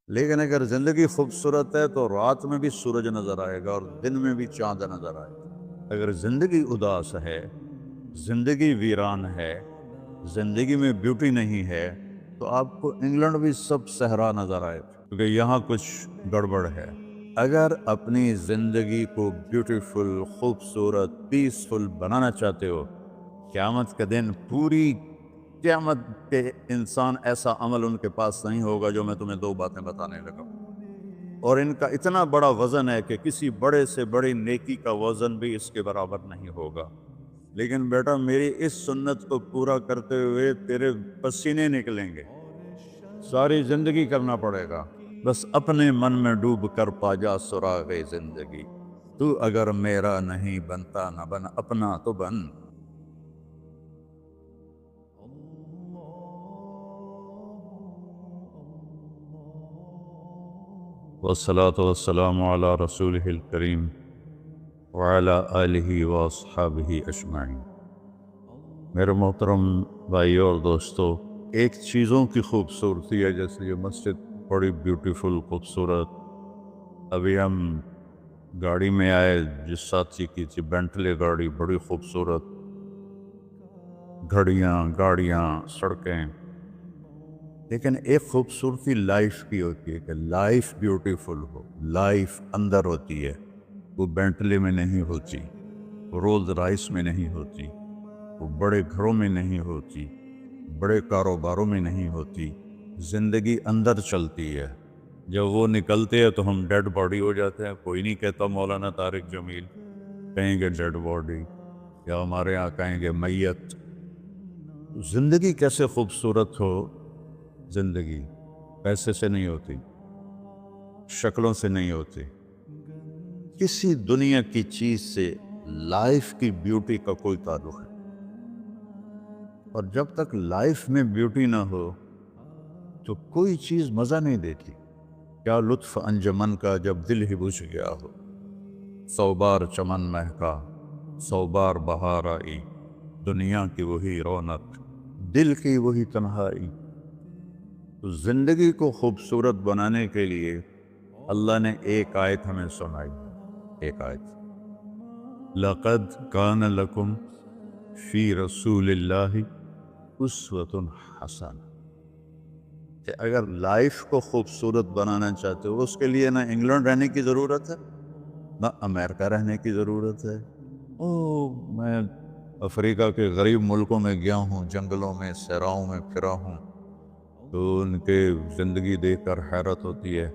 لیکن اگر زندگی خوبصورت ہے تو رات میں بھی سورج نظر آئے گا اور دن میں بھی چاند نظر آئے گا۔ اگر زندگی اداس ہے، زندگی ویران ہے، زندگی میں بیوٹی نہیں ہے، تو آپ کو انگلینڈ بھی سب صحرا نظر آئے گا، کیونکہ یہاں کچھ گڑبڑ ہے۔ اگر اپنی زندگی کو بیوٹیفل، خوبصورت، پیسفل بنانا چاہتے ہو، قیامت کا دن پوری قیامت کے انسان ایسا عمل ان کے پاس نہیں ہوگا جو میں تمہیں دو باتیں بتانے لگا ہوں، اور ان کا اتنا بڑا وزن ہے کہ کسی بڑے سے بڑی نیکی کا وزن بھی اس کے برابر نہیں ہوگا۔ لیکن بیٹا میری اس سنت کو پورا کرتے ہوئے تیرے پسینے نکلیں گے، ساری زندگی کرنا پڑے گا، بس اپنے من میں ڈوب کر پا جا سراغ زندگی۔ تو اگر میرا نہیں بنتا نہ بن، اپنا تو بن۔ والصلاة والسلام على رسوله الكريم وعلى آلہ واصحابہ اجمعین۔ میرے محترم بھائیو اور دوستو، ایک چیزوں کی خوبصورتی ہے، جیسے یہ مسجد بڑی بیوٹیفل خوبصورت۔ ابھی ہم گاڑی میں آئے، جس ساتھی کی تھی بینٹلے گاڑی، بڑی خوبصورت گھڑیاں، گاڑیاں، سڑکیں۔ لیکن ایک خوبصورتی لائف کی ہوتی ہے کہ لائف بیوٹیفل ہو، لائف اندر ہوتی ہے، وہ بینٹلے میں نہیں ہوتی، وہ رولز رائس میں نہیں ہوتی، وہ بڑے گھروں میں نہیں ہوتی، بڑے کاروباروں میں نہیں ہوتی۔ زندگی اندر چلتی ہے۔ جب وہ نکلتے ہیں تو ہم ڈیڈ باڈی ہو جاتے ہیں۔ کوئی نہیں کہتا مولانا طارق جمیل، کہیں گے ڈیڈ باڈی، یا ہمارے یہاں کہیں گے میت۔ زندگی کیسے خوبصورت ہو؟ زندگی پیسے سے نہیں ہوتی، شکلوں سے نہیں ہوتی، کسی دنیا کی چیز سے لائف کی بیوٹی کا کوئی تعلق ہے۔ اور جب تک لائف میں بیوٹی نہ ہو تو کوئی چیز مزہ نہیں دیتی۔ کیا لطف انجمن کا جب دل ہی بجھ گیا ہو، 100 بار چمن مہکا، 100 بار بہار آئی، دنیا کی وہی رونق، دل کی وہی تنہائی۔ تو زندگی کو خوبصورت بنانے کے لیے اللہ نے ایک آیت ہمیں سنائی، ایک آیت، لَقَدْ كَانَ لَكُمْ فِي رَسُولِ اللَّهِ أُسْوَةٌ حَسَنَةٌ، کہ اگر لائف کو خوبصورت بنانا چاہتے ہو، اس کے لیے نہ انگلینڈ رہنے کی ضرورت ہے، نہ امریکہ رہنے کی ضرورت ہے۔ میں افریقہ کے غریب ملکوں میں گیا ہوں، جنگلوں میں، صحراؤں میں پھرا ہوں، تو ان کے زندگی دیکھ کر حیرت ہوتی ہے۔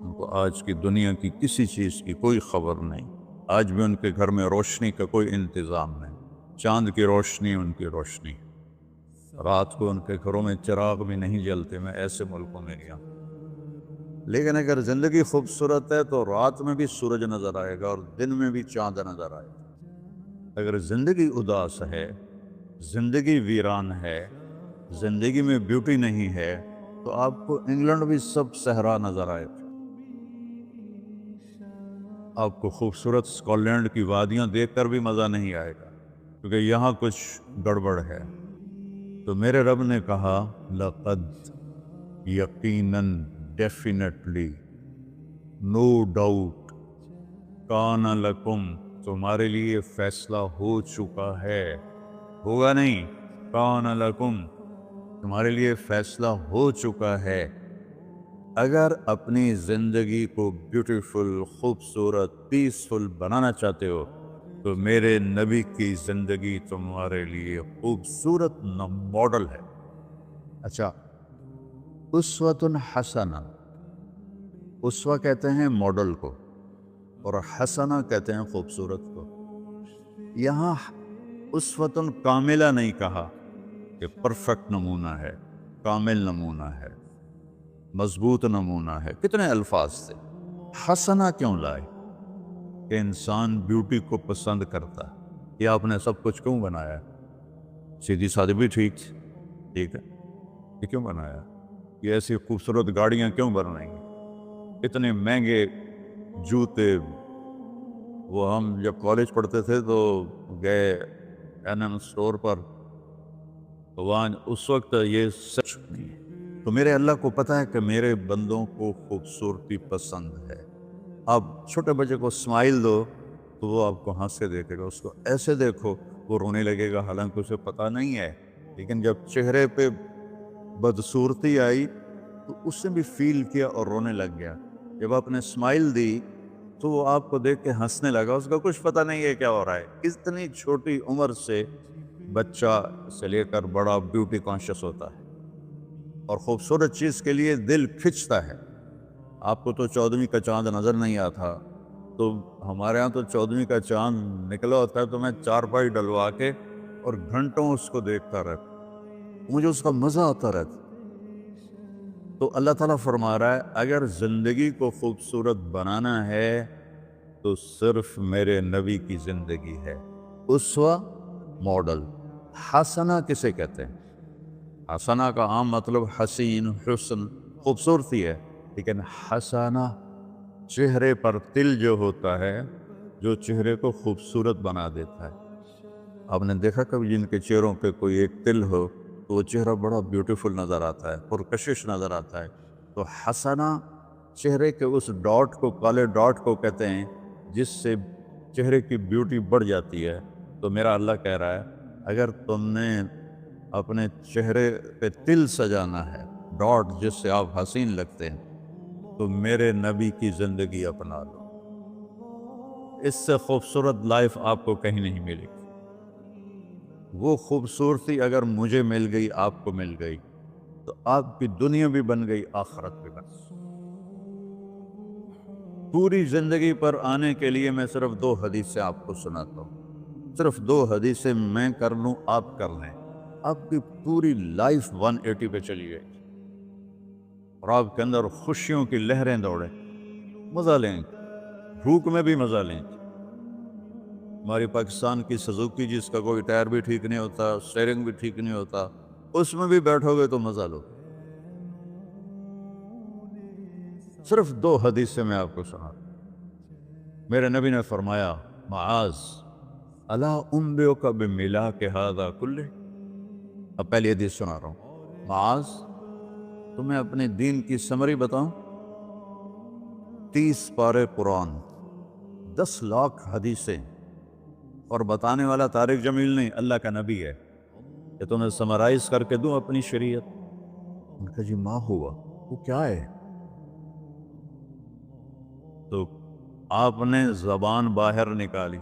ان کو آج کی دنیا کی کسی چیز کی کوئی خبر نہیں۔ آج بھی ان کے گھر میں روشنی کا کوئی انتظام نہیں، چاند کی روشنی ان کی روشنی، رات کو ان کے گھروں میں چراغ بھی نہیں جلتے۔ میں ایسے ملکوں میں گیا۔ لیکن اگر زندگی خوبصورت ہے تو رات میں بھی سورج نظر آئے گا اور دن میں بھی چاند نظر آئے گا۔ اگر زندگی اداس ہے، زندگی ویران ہے، زندگی میں بیوٹی نہیں ہے، تو آپ کو انگلینڈ بھی سب صحرا نظر آئے گا۔ آپ کو خوبصورت اسکاٹ لینڈ کی وادیاں دیکھ کر بھی مزہ نہیں آئے گا، کیونکہ یہاں کچھ گڑبڑ ہے۔ تو میرے رب نے کہا، لقد، یقیناً، ڈیفینیٹلی، نو ڈاؤٹ، کان لکم، تمہارے لیے فیصلہ ہو چکا ہے، ہوگا نہیں، کان لکم، تمہارے لیے فیصلہ ہو چکا ہے۔ اگر اپنی زندگی کو بیوٹیفل، خوبصورت، پیسفل بنانا چاہتے ہو تو میرے نبی کی زندگی تمہارے لیے خوبصورت ماڈل ہے۔ اچھا، اسوۃ حسنہ، اسوہ کہتے ہیں ماڈل کو، اور حسنہ کہتے ہیں خوبصورت کو۔ یہاں اسوۃ کاملہ نہیں کہا کہ پرفیکٹ نمونہ ہے، کامل نمونہ ہے، مضبوط نمونہ ہے، کتنے الفاظ سے۔ حسنہ کیوں لائے؟ کہ انسان بیوٹی کو پسند کرتا ہے۔ یہ آپ نے سب کچھ کیوں بنایا ہے؟ سیدھی سادھی بھی ٹھیک ہے، یہ کیوں بنایا؟ یہ ایسی خوبصورت گاڑیاں کیوں بن رہی ہیں؟ اتنے مہنگے جوتے۔ وہ ہم جب کالج پڑھتے تھے تو گئے این ایم اسٹور پر، تو وہاں اس وقت یہ سچ نہیں ہے۔ تو میرے اللہ کو پتہ ہے کہ میرے بندوں کو خوبصورتی پسند ہے. آپ چھوٹے بچے کو اسمائل دو تو وہ آپ کو ہنس کے دیکھے گا، اس کو ایسے دیکھو وہ رونے لگے گا، حالانکہ اسے پتہ نہیں ہے. لیکن جب چہرے پہ بدصورتی آئی تو اس نے بھی فیل کیا اور رونے لگ گیا. جب آپ نے اسمائل دی تو وہ آپ کو دیکھ کے ہنسنے لگا، اس کا کچھ پتہ نہیں ہے کیا ہو رہا ہے. اتنی چھوٹی عمر سے بچہ سے لے کر بڑا بیوٹی کانشیس ہوتا ہے اور خوبصورت چیز کے لیے دل کھنچتا ہے. آپ کو تو 14ویں کا چاند نظر نہیں آتا، تو ہمارے ہاں تو 14ویں کا چاند نکلا ہوتا ہے تو میں چارپائی ڈلوا کے اور گھنٹوں اس کو دیکھتا رہتا، مجھے اس کا مزہ آتا رہتا. تو اللہ تعالیٰ فرما رہا ہے اگر زندگی کو خوبصورت بنانا ہے تو صرف میرے نبی کی زندگی ہے. اسوہ ماڈل. حسنہ کسے کہتے ہیں؟ حسنہ کا عام مطلب حسین، حسن، خوبصورتی ہے، لیکن حسنہ چہرے پر تل جو ہوتا ہے جو چہرے کو خوبصورت بنا دیتا ہے. آپ نے دیکھا کبھی جن کے چہروں پہ کوئی ایک تل ہو تو وہ چہرہ بڑا بیوٹیفل نظر آتا ہے، پرکشش نظر آتا ہے. تو حسنہ چہرے کے اس ڈاٹ کو، کالے ڈاٹ کو کہتے ہیں جس سے چہرے کی بیوٹی بڑھ جاتی ہے. تو میرا اللہ کہہ رہا ہے اگر تم نے اپنے چہرے پہ تل سجانا ہے، ڈاٹ جس سے آپ حسین لگتے ہیں، تو میرے نبی کی زندگی اپنا لو. اس سے خوبصورت لائف آپ کو کہیں نہیں ملے گی. وہ خوبصورتی اگر مجھے مل گئی، آپ کو مل گئی، تو آپ کی دنیا بھی بن گئی، آخرت بھی بن گئی. پوری زندگی پر آنے کے لیے میں صرف 2 حدیثیں آپ کو سناتا ہوں. صرف 2 حدیثیں میں کر لوں، آپ کر لیں، آپ کی پوری لائف 180 پہ چلی گئی اور آپ کے اندر خوشیوں کی لہریں دوڑیں، مزہ لیں، بھوک میں بھی مزہ لیں. ہماری پاکستان کی سزوکی جس کا کوئی ٹائر بھی ٹھیک نہیں ہوتا، سٹیئرنگ بھی ٹھیک نہیں ہوتا، اس میں بھی بیٹھو گے تو مزہ لو. صرف 2 حدیثیں میں آپ کو سنا. میرے نبی نے فرمایا معاذ الا انبئک بملاک ھذا کلہ. اب پہلی حدیث سنا رہا ہوں. معاذ تمہیں اپنے دین کی سمری بتاؤں؟ 30 پارے قرآن، 10 لاکھ حدیثیں، اور بتانے والا طارق جمیل نہیں، اللہ کا نبی ہے. کہ تمہیں سمرائز کر کے دوں اپنی شریعت؟ ان کا جی ماں ہوا، وہ کیا ہے؟ تو آپ نے زبان باہر نکالی،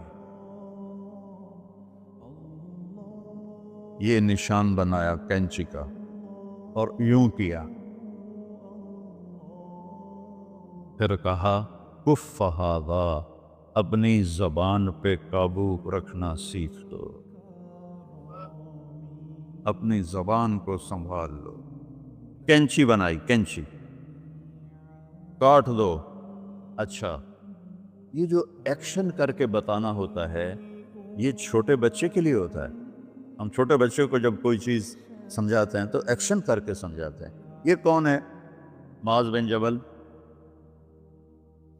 یہ نشان بنایا کینچی کا اور یوں کیا، پھر کہا کف ھذا، اپنی زبان پہ قابو رکھنا سیکھ دو، اپنی زبان کو سنبھال لو. کینچی بنائی، کینچی کاٹ دو. اچھا، یہ جو ایکشن کر کے بتانا ہوتا ہے یہ چھوٹے بچے کے لیے ہوتا ہے. ہم چھوٹے بچے کو جب کوئی چیز سمجھاتے ہیں تو ایکشن کر کے سمجھاتے ہیں. یہ کون ہے؟ معاذ بن جبل.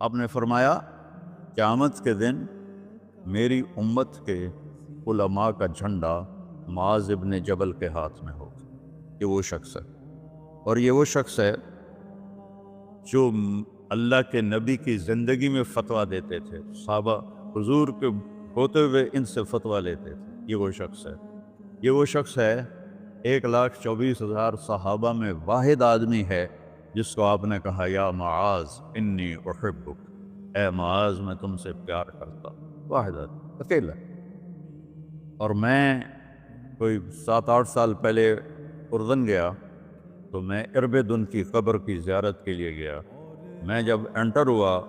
آپ نے فرمایا قیامت کے دن میری امت کے علماء کا جھنڈا معاذ ابن جبل کے ہاتھ میں ہوگا. یہ وہ شخص ہے، اور یہ وہ شخص ہے جو اللہ کے نبی کی زندگی میں فتویٰ دیتے تھے. صحابہ حضور کے ہوتے ہوئے ان سے فتویٰ لیتے تھے. یہ وہ شخص ہے. یہ وہ شخص ہے 1,24,000 صحابہ میں واحد آدمی ہے جس کو آپ نے کہا یا معاذ انی احبک، اے معاذ میں تم سے پیار کرتا ہوں. واحد آدمی، اکیلا. اور میں کوئی 7-8 سال پہلے اردن گیا تو میں اربدن کی قبر کی زیارت کے لیے گیا. میں جب انٹر ہوا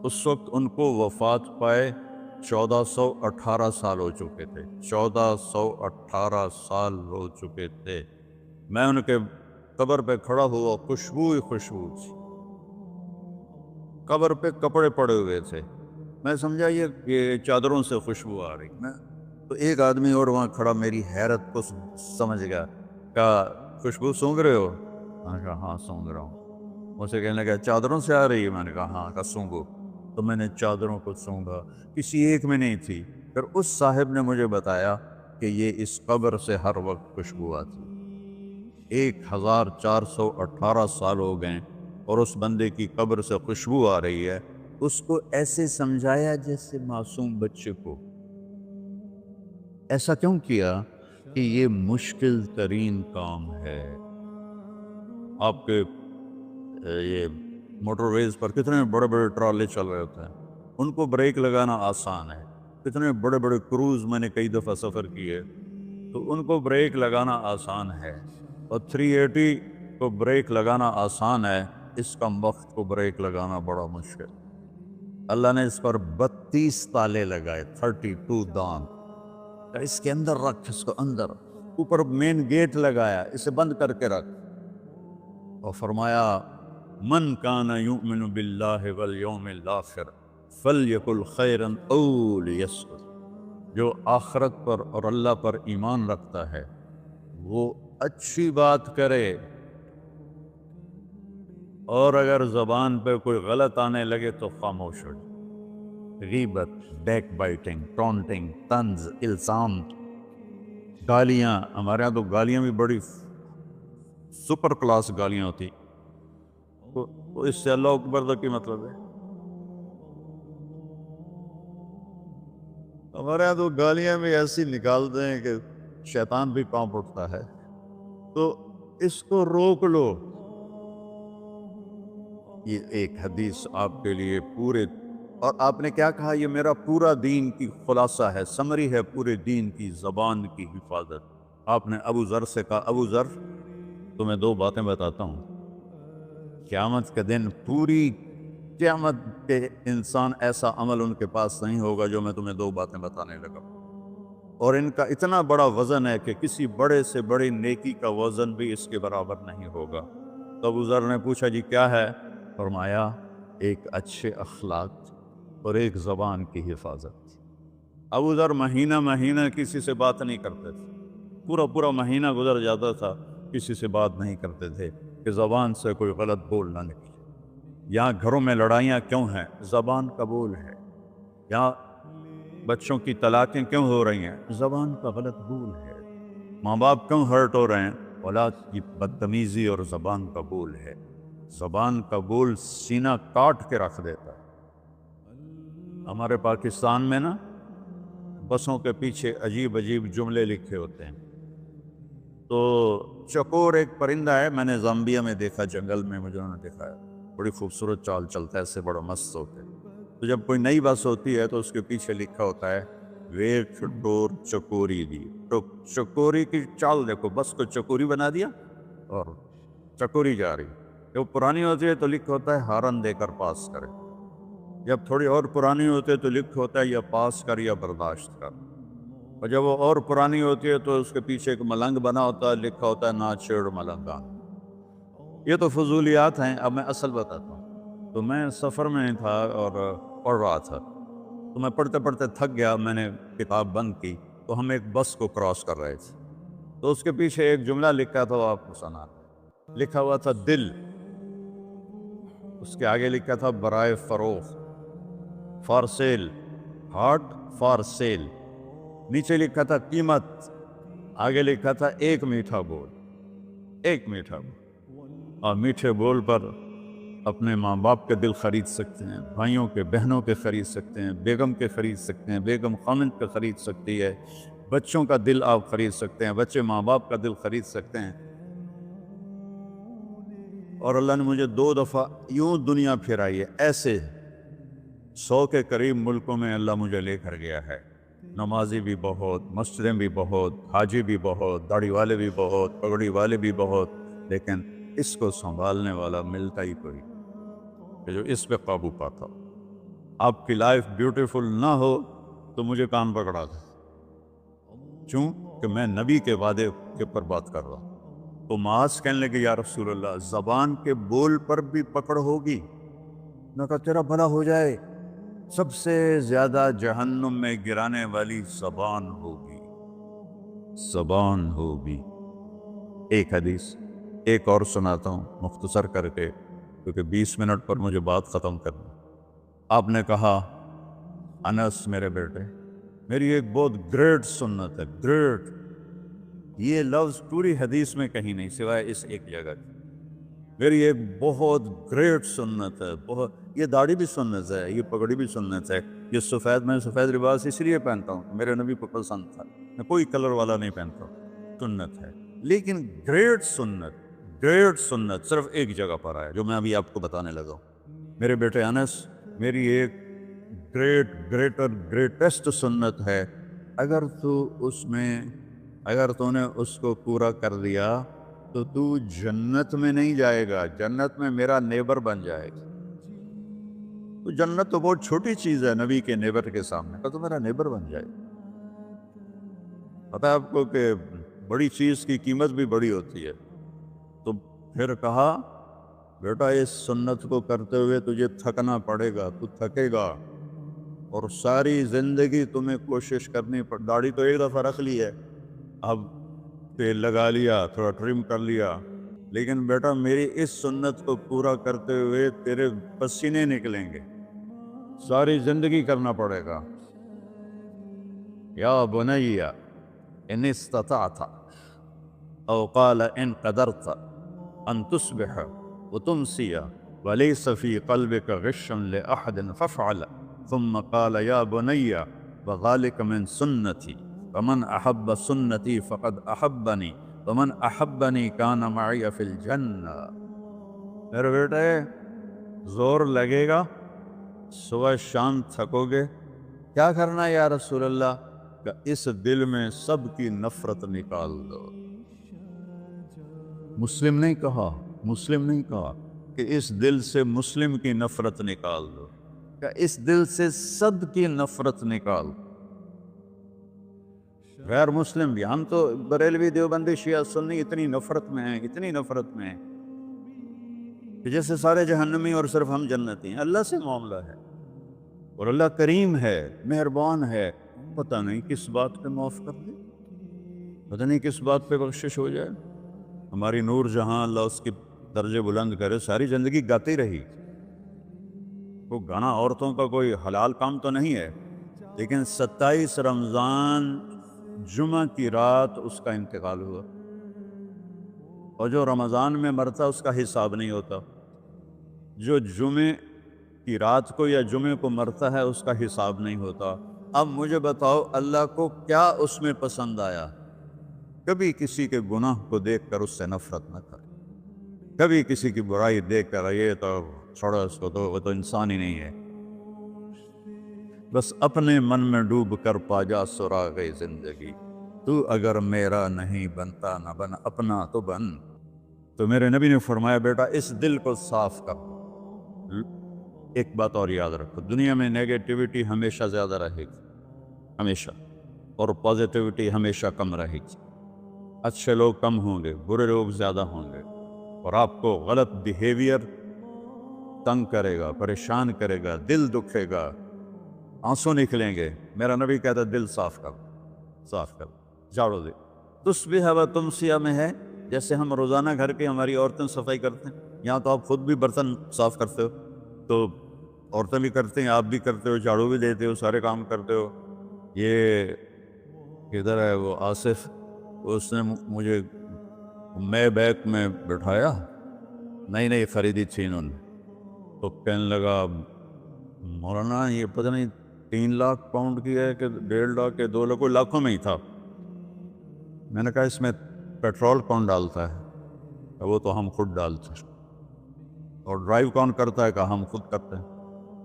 اس وقت ان کو وفات پائے 1418 سال ہو چکے تھے. 1418 سال ہو چکے تھے. میں ان کے قبر پہ کھڑا ہوا، خوشبو ہی خوشبو تھی. قبر پہ کپڑے پڑے ہوئے تھے. میں سمجھا یہ چادروں سے خوشبو آ رہی. میں تو ایک آدمی اور وہاں کھڑا میری حیرت کو سمجھ گیا. کہا خوشبو سونگ رہے ہو؟ میں نے کہا ہاں سونگ رہا ہوں. مجھ سے کہنے لگا چادروں سے آ رہی ہے؟ میں نے کہا ہاں. کہا سونگو. تو میں نے چادروں کو سونگا، کسی ایک میں نہیں تھی. پھر اس صاحب نے مجھے بتایا کہ یہ اس قبر سے ہر وقت خوشبو آتی. 1418 سال ہو گئے اور اس بندے کی قبر سے خوشبو آ رہی ہے، اس کو ایسے سمجھایا جیسے معصوم بچے کو۔ ایسا کیوں کیا کہ یہ مشکل ترین کام ہے۔ آپ کے یہ موٹر ویز پر کتنے بڑے بڑے ٹرالے چل رہے ہوتے ہیں، ان کو بریک لگانا آسان ہے۔ کتنے بڑے بڑے کروز میں نے کئی دفعہ سفر کیے، تو ان کو بریک لگانا آسان ہے، اور 380 کو بریک لگانا آسان ہے، اس کا وقت کو بریک لگانا بڑا مشکل۔ اللہ نے اس پر 32 تالے لگائے، 32 دان، اس کے اندر رکھ، اس کو اندر، اوپر مین گیٹ لگایا، اسے بند کر کے رکھ، اور فرمایا من کان یؤمن باللہ والیوم الاخر فلیقل خیرا او لیصمت، جو آخرت پر اور اللہ پر ایمان رکھتا ہے وہ اچھی بات کرے، اور اگر زبان پہ کوئی غلط آنے لگے تو خاموش ہو جائے۔ غیبت، بیک بائٹنگ، ٹونٹنگ، طنز، الزام، گالیاں، ہمارے ہاں تو گالیاں بھی بڑی سپر کلاس گالیاں ہوتی، تو اس سے اللہ اکبر کا کیا مطلب ہے؟ ہمارے یہاں تو گالیاں بھی ایسی نکالتے ہیں کہ شیطان بھی کانپ اٹھتا ہے، تو اس کو روک لو۔ یہ ایک حدیث آپ کے لیے پورے، اور آپ نے کیا کہا، یہ میرا پورا دین کی خلاصہ ہے، سمری ہے پورے دین کی، زبان کی حفاظت۔ آپ نے ابو ذر سے کہا، ابو ذر تمہیں 2 باتیں بتاتا ہوں، قیامت کے دن پوری قیامت کے انسان ایسا عمل ان کے پاس نہیں ہوگا جو میں تمہیں 2 باتیں بتانے لگا، اور ان کا اتنا بڑا وزن ہے کہ کسی بڑے سے بڑی نیکی کا وزن بھی اس کے برابر نہیں ہوگا۔ تو ابو ذر نے پوچھا جی کیا ہے؟ فرمایا ایک اچھے اخلاق اور ایک زبان کی حفاظت۔ ابو ذر مہینہ مہینہ کسی سے بات نہیں کرتے تھے، پورا مہینہ گزر جاتا تھا کسی سے بات نہیں کرتے تھے کہ زبان سے کوئی غلط بول نہ نکلے۔ یہاں گھروں میں لڑائیاں کیوں ہیں؟ زبان کا بول ہے۔ یہاں بچوں کی طلاقیں کیوں ہو رہی ہیں؟ زبان کا غلط بول ہے۔ ماں باپ کیوں ہرٹ ہو رہے ہیں؟ اولاد کی بدتمیزی اور زبان کا بول ہے۔ زبان کا بول سینہ کاٹ کے رکھ دیتا ہے۔ ہمارے پاکستان میں نا بسوں کے پیچھے عجیب جملے لکھے ہوتے ہیں، تو چکور ایک پرندہ ہے، میں نے زامبیا میں دیکھا، جنگل میں مجھے انہوں نے دیکھا ہے، بڑی خوبصورت چال چلتا ہے، ایسے بڑا مست ہوتے ہیں۔ تو جب کوئی نئی بس ہوتی ہے تو اس کے پیچھے لکھا ہوتا ہے ویٹ ڈور چکوری دی، تو چکوری کی چال دیکھو، بس کو چکوری بنا دیا اور چکوری جا رہی۔ جب پرانی ہوتی ہے تو لکھا ہوتا ہے ہارن دے کر پاس کرے، جب تھوڑی اور پرانی ہوتی ہے تو لکھا ہوتا ہے یا پاس کر یا برداشت کر، اور جب وہ اور پرانی ہوتی ہے تو اس کے پیچھے ایک ملنگ بنا ہوتا ہے، لکھا ہوتا ہے نا چھیڑ ملنگان۔ یہ تو فضولیات ہیں، اب میں اصل بتاتا ہوں۔ تو میں سفر میں تھا اور پڑھ رہا تھا، تو میں پڑھتے پڑھتے تھک گیا، میں نے کتاب بند کی، تو ہم ایک بس کو کراس کر رہے تھے، تو اس کے پیچھے ایک جملہ لکھا تھا، وہ آپ کو سنا، لکھا ہوا تھا دل، اس کے آگے لکھا تھا برائے فروخت، for sale, heart for sale, نیچے لکھا تھا قیمت، آگے لکھا تھا ایک میٹھا بول، ایک میٹھا بول۔ اور میٹھے بول پر اپنے ماں باپ کے دل خرید سکتے ہیں، بھائیوں کے، بہنوں کے خرید سکتے ہیں، بیگم کے خرید سکتے ہیں، بیگم خامند کا خرید سکتی ہے، بچوں کا دل آپ خرید سکتے ہیں، بچے ماں باپ کا دل خرید سکتے ہیں۔ اور اللہ نے مجھے 2 دفعہ یوں دنیا پھرائی ہے، ایسے 100 کے قریب ملکوں میں اللہ مجھے لے کر گیا ہے، نمازی بھی بہت، مسجدیں بھی بہت، حاجی بھی بہت، داڑھی والے بھی بہت، پگڑی والے بھی بہت، لیکن اس کو سنبھالنے والا ملتا ہی کوئی کہ جو اس پہ قابو پاتا ہو۔ آپ کی لائف بیوٹیفل نہ ہو تو مجھے کان پکڑا دے، کیوں کہ میں نبی کے وعدے کے پر بات کر رہا ہوں۔ تو معاذ کہنے لگے یا رسول اللہ زبان کے بول پر بھی پکڑ ہوگی؟ میں کہا تیرا بھلا ہو جائے، سب سے زیادہ جہنم میں گرانے والی زبان ہوگی، زبان ہوگی۔ ایک حدیث ایک اور سناتا ہوں مختصر کر کے، کیونکہ 20 منٹ پر مجھے بات ختم کرنی۔ آپ نے کہا انس میرے بیٹے، میری ایک بہت گریٹ سنت ہے، گریٹ، یہ لفظ پوری حدیث میں کہیں نہیں سوائے اس ایک جگہ کی۔ میری ایک بہت گریٹ سنت ہے، بہت، یہ داڑھی بھی سنت ہے، یہ پگڑی بھی سنت ہے، یہ سفید، میں سفید لباس اس لیے پہنتا ہوں، میرے نبی کو پسند تھا، میں کوئی کلر والا نہیں پہنتا ہوں، سنت ہے۔ لیکن گریٹ سنت صرف ایک جگہ پر ہے جو میں ابھی آپ کو بتانے لگا ہوں۔ میرے بیٹے انس، میری ایک گریٹسٹ سنت ہے، اگر تو نے اس کو پورا کر لیا تو تو جنت میں نہیں جائے گا، جنت میں میرا نیبر بن جائے گا۔ تو جنت تو بہت چھوٹی چیز ہے نبی کے نیبر کے سامنے، تو میرا نیبر بن جائے گا۔ پتہ ہے آپ کو کہ بڑی چیز کی قیمت بھی بڑی ہوتی ہے۔ تو پھر کہا بیٹا اس سنت کو کرتے ہوئے تجھے تھکنا پڑے گا، تو تھکے گا، اور ساری زندگی تمہیں کوشش کرنی پڑ، داڑھی تو ایک دفعہ رکھ لی ہے، اب تیل لگا لیا، تھوڑا ٹرم کر لیا، لیکن بیٹا میری اس سنت کو پورا کرتے ہوئے تیرے پسینے نکلیں گے، ساری زندگی کرنا پڑے گا۔ یا بنی ان استطعت او قال ان قدرت ان تصبح وتمسي وليس في قلبك غش لأحد فافعل، ثم قال يا بني وذلك من سنتي فمن أحب سنتي فقد أحبني ومن أحبني كان معي في الجنة۔ میرے بیٹے زور لگے گا، صبح شام تھکو گے، کیا کرنا ہے یا رسول اللہ؟ کہ اس دل میں سب کی نفرت نکال دو۔ مسلم نہیں کہا کہ اس دل سے مسلم کی نفرت نکال دو، کہ اس دل سے سب کی نفرت نکال دو، غیر مسلم بھی۔ ہم تو بریلوی دیوبندی شیعہ سنی اتنی نفرت میں ہیں کہ جیسے سارے جہنمی اور صرف ہم جنتی ہیں۔ اللہ سے معاملہ ہے، اور اللہ کریم ہے، مہربان ہے، پتہ نہیں کس بات پہ معاف کر دے، پتہ نہیں کس بات پہ بخشش ہو جائے۔ ہماری نور جہاں، اللہ اس کی درجے بلند کرے، ساری زندگی گاتی رہی۔ وہ گانا عورتوں کا کوئی حلال کام تو نہیں ہے، لیکن 27 رمضان جمعہ کی رات اس کا انتقال ہوا، اور جو رمضان میں مرتا اس کا حساب نہیں ہوتا، جو جمعے کی رات کو یا جمعے کو مرتا ہے اس کا حساب نہیں ہوتا۔ اب مجھے بتاؤ اللہ کو کیا اس میں پسند آیا؟ کبھی کسی کے گناہ کو دیکھ کر اس سے نفرت نہ کرے، کبھی کسی کی برائی دیکھ کر یہ تو چھوڑو اس کو، تو وہ تو انسان ہی نہیں ہے۔ بس اپنے من میں ڈوب کر پا جا سراغ زندگی، تو اگر میرا نہیں بنتا نہ بن، اپنا تو بن۔ تو میرے نبی نے فرمایا بیٹا اس دل کو صاف کر دو۔ ایک بات اور یاد رکھو، دنیا میں نیگیٹیوٹی ہمیشہ زیادہ رہے گی، ہمیشہ، اور پازیٹیوٹی ہمیشہ کم رہے گی۔ اچھے لوگ کم ہوں گے، برے لوگ زیادہ ہوں گے، اور آپ کو غلط بیہیویئر تنگ کرے گا، پریشان کرے گا، دل دکھے گا، آنسو نکلیں گے۔ میرا نبی کہتا ہے دل صاف کر، جھاڑو دے۔ تصبح و تمسیہ میں ہے، جیسے ہم روزانہ گھر کی ہماری عورتیں صفائی کرتے ہیں، یہاں تو آپ خود بھی برتن صاف کرتے ہو، تو عورتیں بھی کرتے ہیں، آپ بھی کرتے ہو، جھاڑو بھی دیتے ہو، سارے کام کرتے ہو۔ یہ کدھر ہے وہ آصف، اس نے مجھے میں بیک میں بٹھایا، نئی خریدی تھی انہوں نے، تو کہنے لگا مولانا یہ پتہ نہیں 3 لاکھ پاؤنڈ کی ہے کہ 1.5 لاکھ کے 2 لاکھ، کوئی لاکھوں میں ہی تھا۔ میں نے کہا اس میں پیٹرول کون ڈالتا ہے؟ وہ تو ہم خود ڈالتے ہیں۔ اور ڈرائیو کون کرتا ہے؟ کہ ہم خود کرتے ہیں۔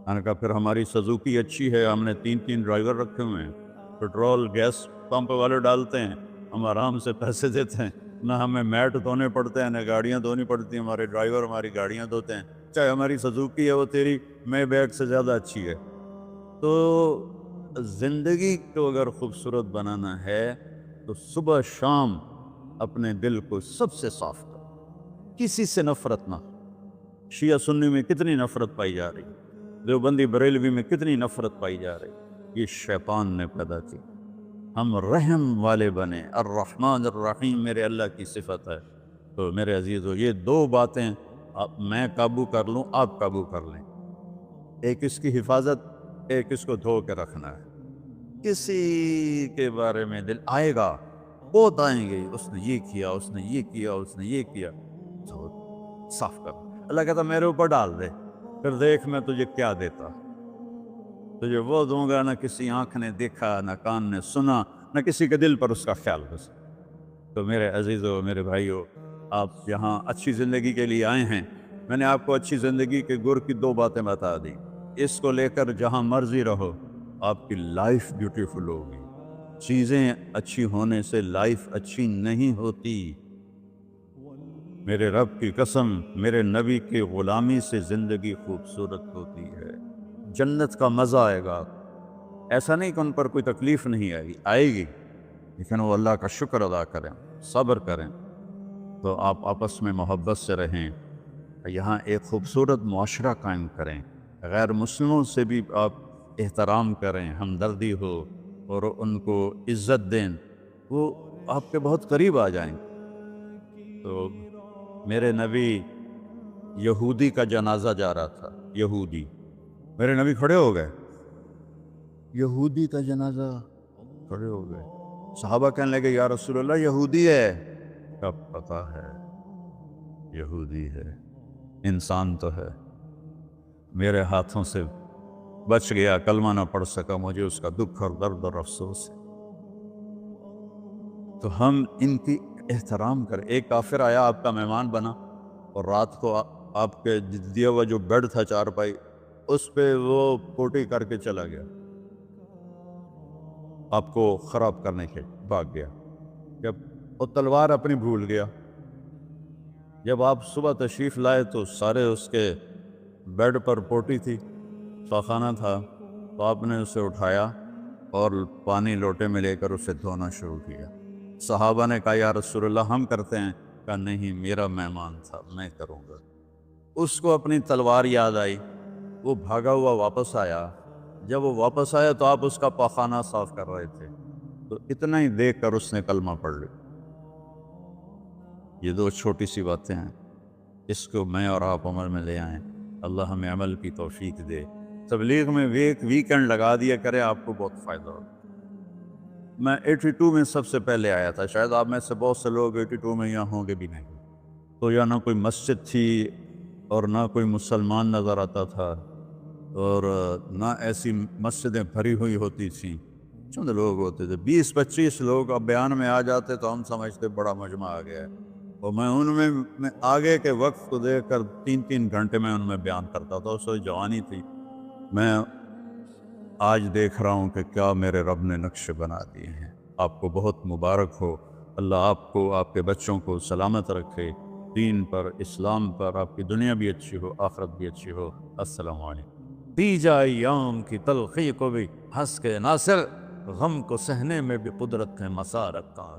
میں نے کہا پھر ہماری سزوکی اچھی ہے، ہم نے 3 ڈرائیور رکھے ہوئے ہیں، پیٹرول گیس پمپ والے ڈالتے ہیں، ہم آرام سے پیسے دیتے ہیں، نہ ہمیں میٹ دھونے پڑتے ہیں، نہ گاڑیاں دھونی پڑتی ہیں، ہمارے ڈرائیور ہماری گاڑیاں دھوتے ہیں، چاہے ہماری سزوکی ہے وہ تیری میں بیگ سے زیادہ اچھی ہے۔ تو زندگی کو اگر خوبصورت بنانا ہے تو صبح شام اپنے دل کو سب سے صاف کرو، کسی سے نفرت نہ۔ شیعہ سنی میں کتنی نفرت پائی جا رہی، دیوبندی بریلوی میں کتنی نفرت پائی جا رہی، یہ شیطان نے پیدا کی۔ ہم رحم والے بنے، الرحمن الرحیم میرے اللہ کی صفت ہے۔ تو میرے عزیزو یہ 2 باتیں میں قابو کر لوں، آپ قابو کر لیں، ایک اس کی حفاظت، ایک اس کو دھو کے رکھنا ہے۔ کسی کے بارے میں دل آئے گا بہت آئیں گے، اس نے یہ کیا، اس نے یہ کیا، اس نے یہ کیا، تو صاف کر۔ اللہ کہتا میرے اوپر ڈال دے، پھر دیکھ میں تجھے کیا دیتا۔ تجھے وہ دوں گا نہ کسی آنکھ نے دیکھا، نہ کان نے سنا، نہ کسی کے دل پر اس کا خیال بسا۔ تو میرے عزیزو، میرے بھائیو، آپ یہاں اچھی زندگی کے لیے آئے ہیں۔ میں نے آپ کو اچھی زندگی کے گر کی 2 باتیں بتا دی۔ اس کو لے کر جہاں مرضی رہو، آپ کی لائف بیوٹیفل ہوگی۔ چیزیں اچھی ہونے سے لائف اچھی نہیں ہوتی۔ میرے رب کی قسم، میرے نبی کی غلامی سے زندگی خوبصورت ہوتی ہے۔ جنت کا مزہ آئے گا۔ ایسا نہیں کہ ان پر کوئی تکلیف نہیں آئے گی، آئے گی، لیکن وہ اللہ کا شکر ادا کریں، صبر کریں۔ تو آپ آپس میں محبت سے رہیں، یہاں ایک خوبصورت معاشرہ قائم کریں، غیر مسلموں سے بھی آپ احترام کریں، ہمدردی ہو اور ان کو عزت دیں، وہ آپ کے بہت قریب آ جائیں۔ تو میرے نبی یہودی کا جنازہ جا رہا تھا، یہودی، میرے نبی کھڑے ہو گئے، یہودی کا جنازہ، کھڑے ہو گئے۔ صحابہ کہنے لگے یا رسول اللہ یہودی ہے۔ کب پتا ہے یہودی ہے، انسان تو ہے، میرے ہاتھوں سے بچ گیا، کلمہ نہ پڑھ سکا، مجھے اس کا دکھ اور درد اور افسوس ہے۔ تو ہم ان کی احترام کریں۔ ایک کافر آیا، آپ کا مہمان بنا، اور رات کو آپ کے دیا ہوا جو بیڈ تھا چارپائی، اس پہ وہ پوٹی کر کے چلا گیا، آپ کو خراب کرنے کے بھاگ گیا۔ جب وہ تلوار اپنی بھول گیا، جب آپ صبح تشریف لائے تو سارے اس کے بیڈ پر پوٹی تھی، خانہ تھا، تو آپ نے اسے اٹھایا اور پانی لوٹے میں لے کر اسے دھونا شروع کیا۔ صحابہ نے کہا یا رسول اللہ ہم کرتے ہیں؟ کہا نہیں، میرا مہمان تھا، میں کروں گا۔ اس کو اپنی تلوار یاد آئی، وہ بھاگا ہوا واپس آیا۔ جب وہ واپس آیا تو آپ اس کا پاخانہ صاف کر رہے تھے، تو اتنا ہی دیکھ کر اس نے کلمہ پڑھ لیا۔ یہ 2 چھوٹی سی باتیں ہیں، اس کو میں اور آپ عمل میں لے آئیں۔ اللہ ہمیں عمل کی توفیق دے۔ تبلیغ میں ویکنڈ لگا دیا کرے، آپ کو بہت فائدہ ہوگا۔ میں 82 میں سب سے پہلے آیا تھا، شاید آپ میں سے بہت سے لوگ 82 میں یہاں ہوں گے بھی نہیں۔ تو یا نہ کوئی مسجد تھی اور نہ کوئی مسلمان نظر آتا تھا، اور نہ ایسی مسجدیں بھری ہوئی ہوتی تھیں، چند لوگ ہوتے تھے، 20-25 لوگ۔ اب بیان میں آ جاتے تو ہم سمجھتے بڑا مجمع آ گیا ہے، اور میں ان میں آگے کے وقت کو دیکھ کر 3-3 گھنٹے میں ان میں بیان کرتا تھا۔ اس وقت جوانی تھی۔ میں آج دیکھ رہا ہوں کہ کیا میرے رب نے نقشے بنا دیے ہیں۔ آپ کو بہت مبارک ہو، اللہ آپ کو، آپ کے بچوں کو سلامت رکھے، دین پر، اسلام پر، آپ کی دنیا بھی اچھی ہو، آخرت بھی اچھی ہو۔ السلام علیکم۔ پی جائے ایام کی تلخی کو بھی ہنس کے ناصر، غم کو سہنے میں بھی قدرت ہے مسارت کا۔